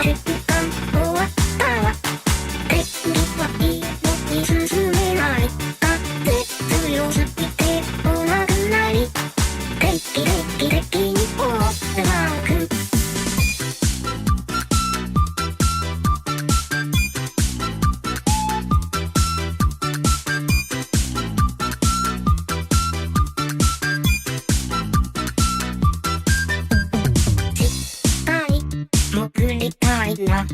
瞬間終わったわ。敵はいいのに進めない。風強すぎて来なくなり。敵にオールマーク。潜りたいなっ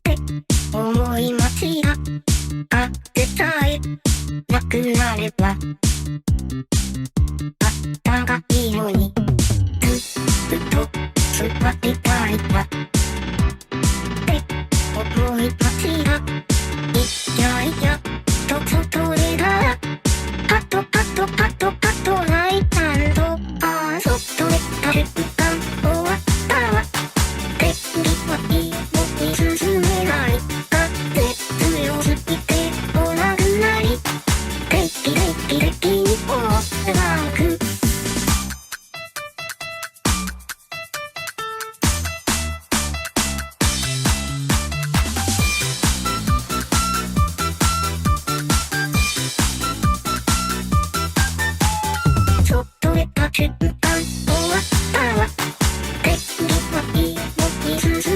て思い街があってさえなくなればあったかいのにずっと座りたいなって思い街がいやいやと外でだパトライタンド外で瞬間終わったわ。敵はいいのに進めない。風強すぎて来なくなり。敵にオールマーク。外で瞬間終わったわ。敵はいいのに進